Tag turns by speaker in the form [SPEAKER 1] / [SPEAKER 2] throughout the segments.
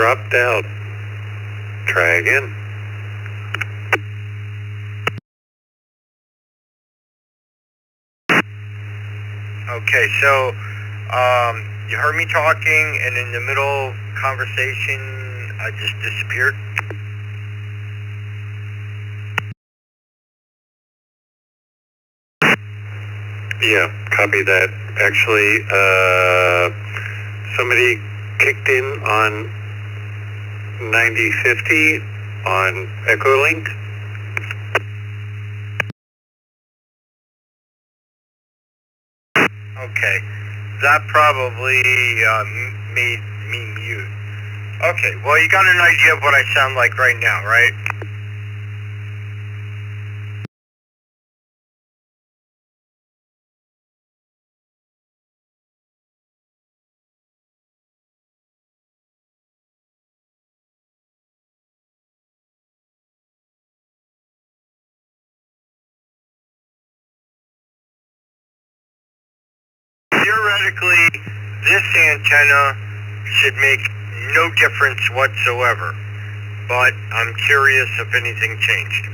[SPEAKER 1] dropped out. Try again.
[SPEAKER 2] Okay, so you heard me talking, and in the middle conversation, I just disappeared.
[SPEAKER 1] Yeah, copy that. Actually, somebody kicked in on 9050 on Echolink.
[SPEAKER 2] Okay, that probably made me mute. Okay, well, you got an idea of what I sound like right now, right? Theoretically, this antenna should make no difference whatsoever, but I'm curious if anything changed.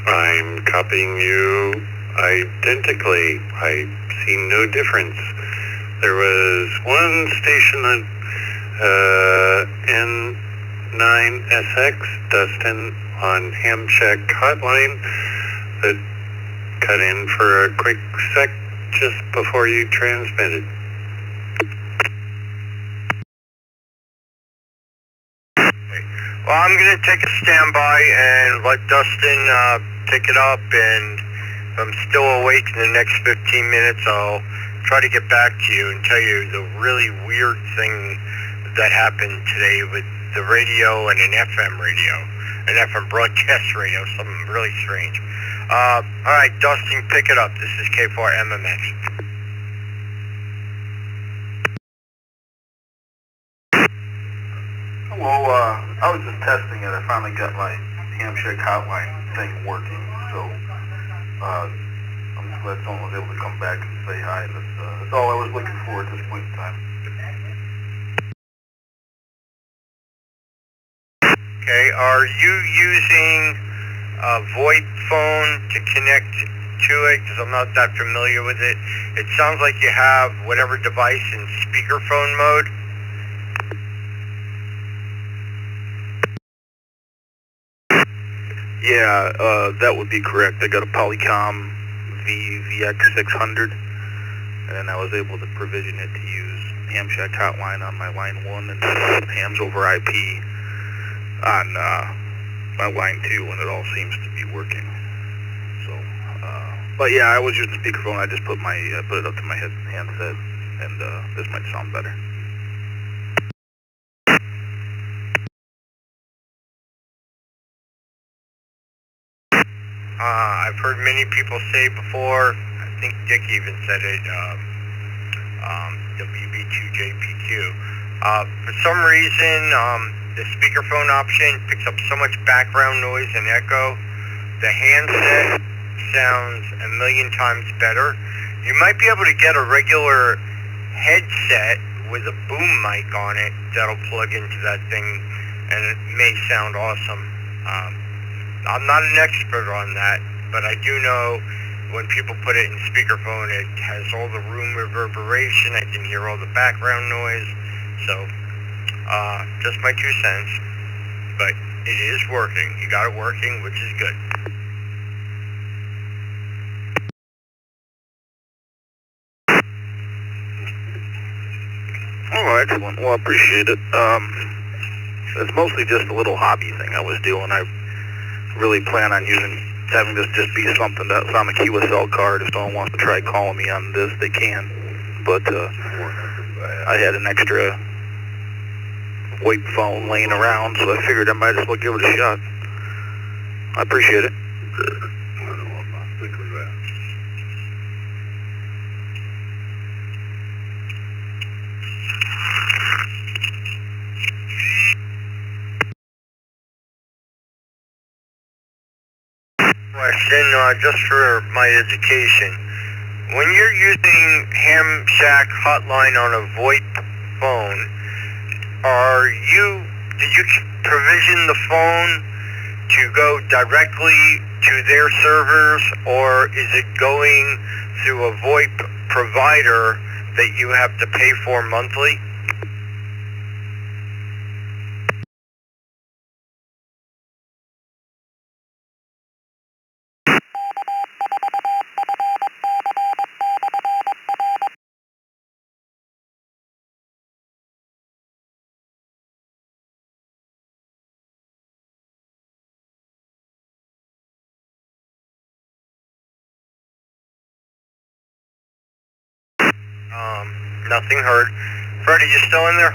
[SPEAKER 1] I'm copying you identically. I see no difference. There was one station that N9SX, Dustin, on Hamcheck Hotline that cut in for a quick sec just before you transmitted.
[SPEAKER 2] Well, I'm going to take a standby and let Dustin pick it up, and if I'm still awake in the next 15 minutes, I'll try to get back to you and tell you the really weird thing that happened today with the radio and an FM radio, an FM broadcast radio, something really strange. All right, Dustin, pick it up. This is K4MMX.
[SPEAKER 3] Well, I was just testing it. I finally got my Hamshake hotline thing working, so I'm just glad someone was able to come back and say hi. That's all I was looking for at this point in time.
[SPEAKER 2] Okay, are you using a VoIP phone to connect to it? Because I'm not that familiar with it. It sounds like you have whatever device in speakerphone mode.
[SPEAKER 3] Yeah, that would be correct. I got a Polycom VX600, and I was able to provision it to use Hamshack hotline on my line 1 and hams over IP on my line 2, and it all seems to be working. So, but yeah, I was using speakerphone. I just put it up to my handset, and this might sound better.
[SPEAKER 2] I've heard many people say before, I think Dick even said it, WB2JPQ. For some reason, the speakerphone option picks up so much background noise and echo. The handset sounds a million times better. You might be able to get a regular headset with a boom mic on it that'll plug into that thing, and it may sound awesome. I'm not an expert on that, but I do know when people put it in speakerphone, it has all the room reverberation. I can hear all the background noise. So, just my 2 cents. But it is working. You got it working, which is good.
[SPEAKER 3] Oh, excellent. Well, I appreciate it. It's mostly just a little hobby thing I was doing. I really plan on having this just be something that's on the QSL card. If someone wants to try calling me on this, they can. But I had an extra VoIP phone laying around, so I figured I might as well give it a shot. I appreciate it.
[SPEAKER 2] Question, just for my education. When you're using Ham Shack hotline on a VoIP phone, did you provision the phone to go directly to their servers, or is it going through a VoIP provider that you have to pay for monthly? Nothing heard. Freddie, you still in there?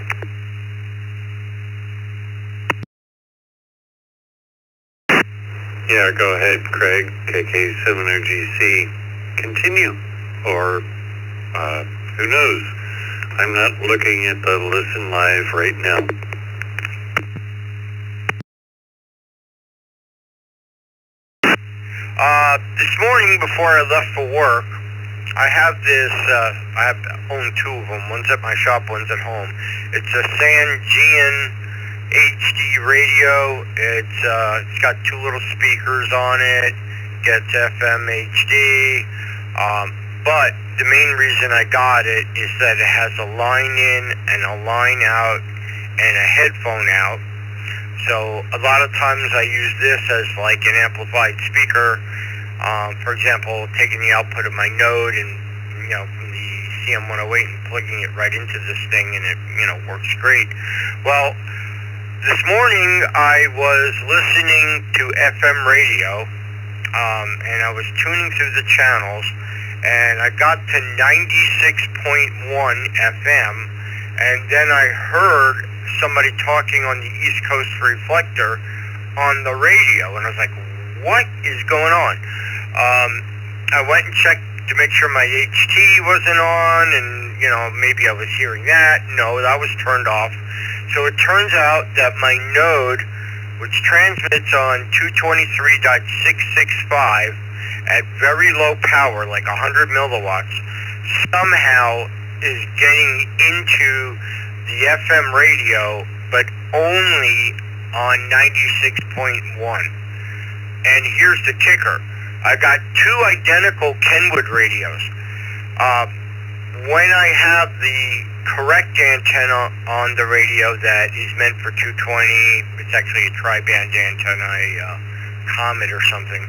[SPEAKER 1] Yeah, go ahead, Craig. KK7OGC. Continue. Or, who knows? I'm not looking at the listen live right now.
[SPEAKER 2] This morning before I left for work, I have this, I own two of them. One's at my shop, one's at home. It's a Sangean HD radio. It's got two little speakers on it, gets FM HD, but the main reason I got it is that it has a line in and a line out and a headphone out. So a lot of times I use this as like an amplified speaker. For example, taking the output of my Node and, from the CM108 and plugging it right into this thing, and it, works great. Well, this morning I was listening to FM radio, and I was tuning through the channels, and I got to 96.1 FM, and then I heard somebody talking on the East Coast Reflector on the radio, and I was like, what is going on? I went and checked to make sure my HT wasn't on, and, maybe I was hearing that. No, that was turned off. So it turns out that my Node, which transmits on 223.665 at very low power, like 100 milliwatts, somehow is getting into the FM radio, but only on 96.1. And here's the kicker. I got two identical Kenwood radios. When I have the correct antenna on the radio that is meant for 220, it's actually a tri-band antenna, a Comet or something.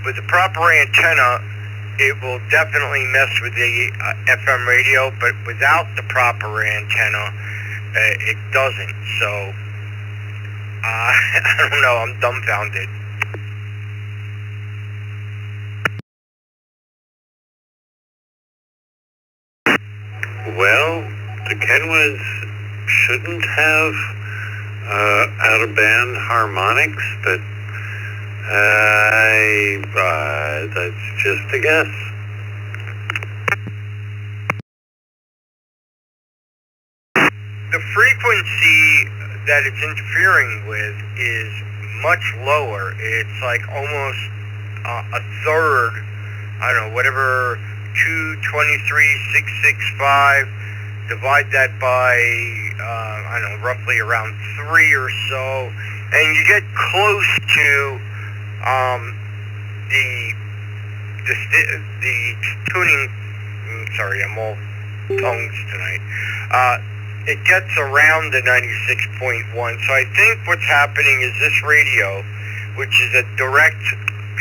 [SPEAKER 2] With the proper antenna, it will definitely mess with the FM radio, but without the proper antenna, it doesn't. So, I don't know, I'm dumbfounded.
[SPEAKER 1] Well, the Kenwoods shouldn't have out-of-band harmonics, but that's just a guess.
[SPEAKER 2] The frequency that it's interfering with is much lower. It's like almost a third, I don't know, whatever 223.665, divide that by, I don't know, roughly around 3 or so, and you get close to the tuning, sorry, I'm all tongues tonight, it gets around the 96.1. So I think what's happening is this radio, which is a direct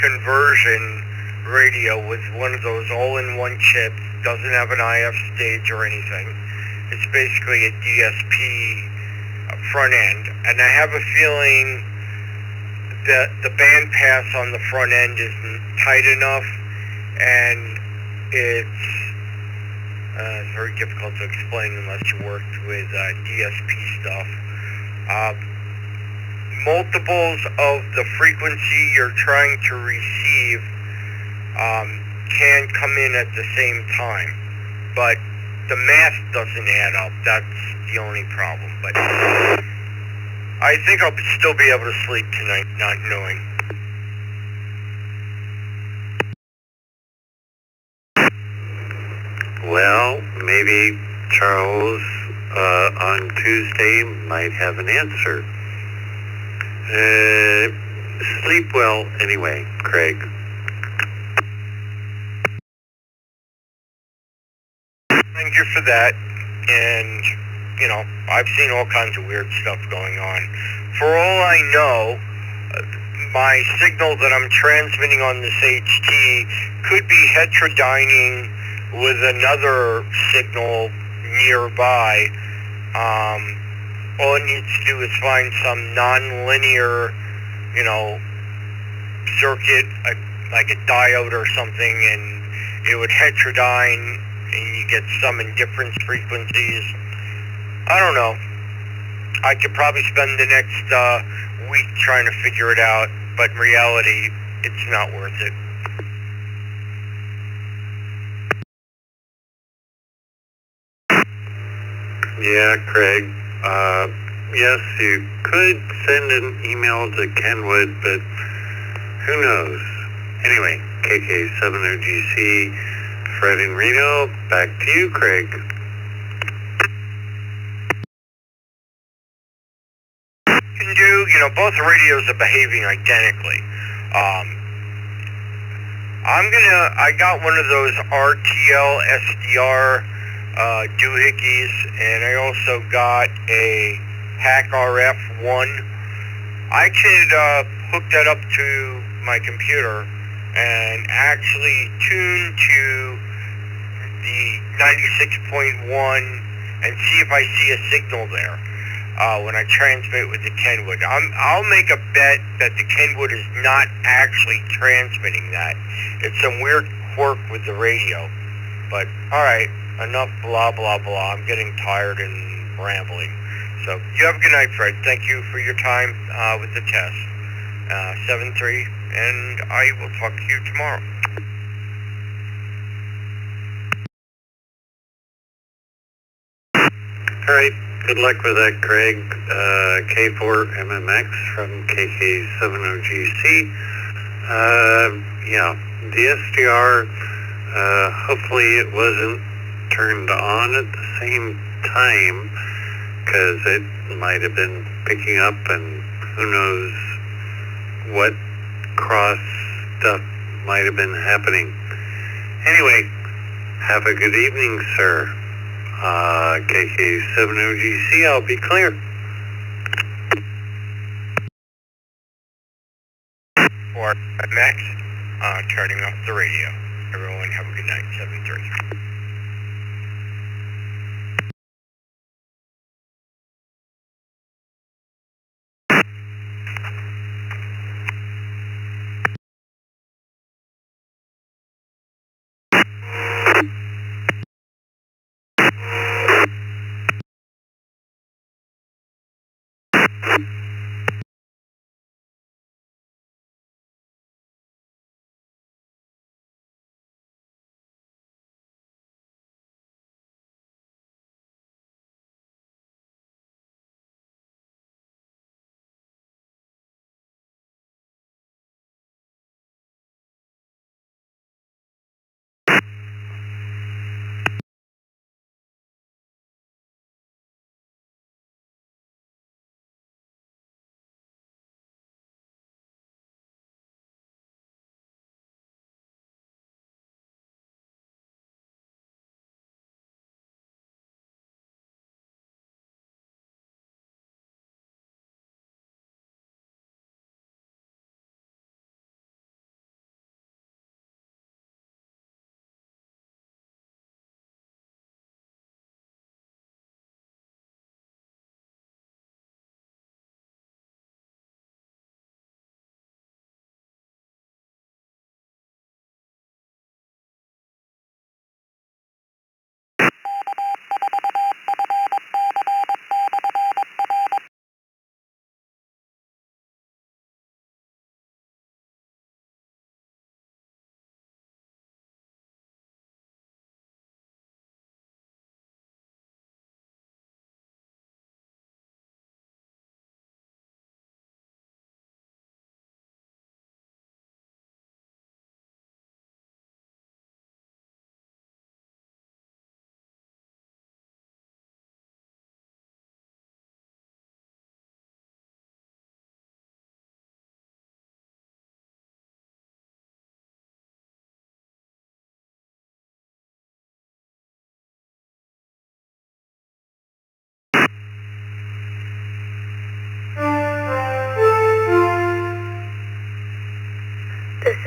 [SPEAKER 2] conversion radio with one of those all-in-one chips, doesn't have an IF stage or anything. It's basically a DSP front end. And I have a feeling that the band pass on the front end isn't tight enough, and it's very difficult to explain unless you worked with DSP stuff. Multiples of the frequency you're trying to receive can come in at the same time, but the math doesn't add up. That's the only problem. But I think I'll still be able to sleep tonight not knowing.
[SPEAKER 1] Well, maybe Charles on Tuesday might have an answer. Sleep well anyway, Craig.
[SPEAKER 2] Thank you for that. And, you know, I've seen all kinds of weird stuff going on. For all I know, my signal that I'm transmitting on this HT could be heterodyning with another signal nearby. All it needs to do is find some non-linear, you know, circuit, like a diode or something, and it would heterodyne, and you get some in different frequencies. I don't know. I could probably spend the next week trying to figure it out, but in reality, it's not worth it.
[SPEAKER 1] Yeah, Craig. Yes, you could send an email to Kenwood, but who knows? Anyway, KK70GC, Fred in Reno, back to you, Craig.
[SPEAKER 2] Can do, you know, both radios are behaving identically. I got one of those RTL SDR doohickeys, and I also got a Hack RF1. I could hook that up to my computer and actually tune to the 96.1 and see if I see a signal there when I transmit with the Kenwood. I'll make a bet that the Kenwood is not actually transmitting that. It's some weird quirk with the radio. But, alright, enough blah blah blah. I'm getting tired and rambling. So, you have a good night, Fred. Thank you for your time with the test. 7-3, and I will talk to you tomorrow.
[SPEAKER 1] Alright, good luck with that, Craig. K4MMX from KK70GC. Yeah, the SDR, hopefully it wasn't turned on at the same time, because it might have been picking up, and who knows what cross stuff might have been happening. Anyway, have a good evening, sir. KK70GC, I'll be clear.
[SPEAKER 2] Or Max, turning off the radio. Everyone have a good night, 7-3.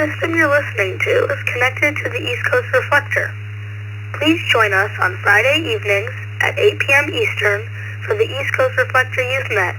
[SPEAKER 4] system you're listening to is connected to the East Coast Reflector. Please join us on Friday evenings at 8 p.m. Eastern for the East Coast Reflector Youth Net.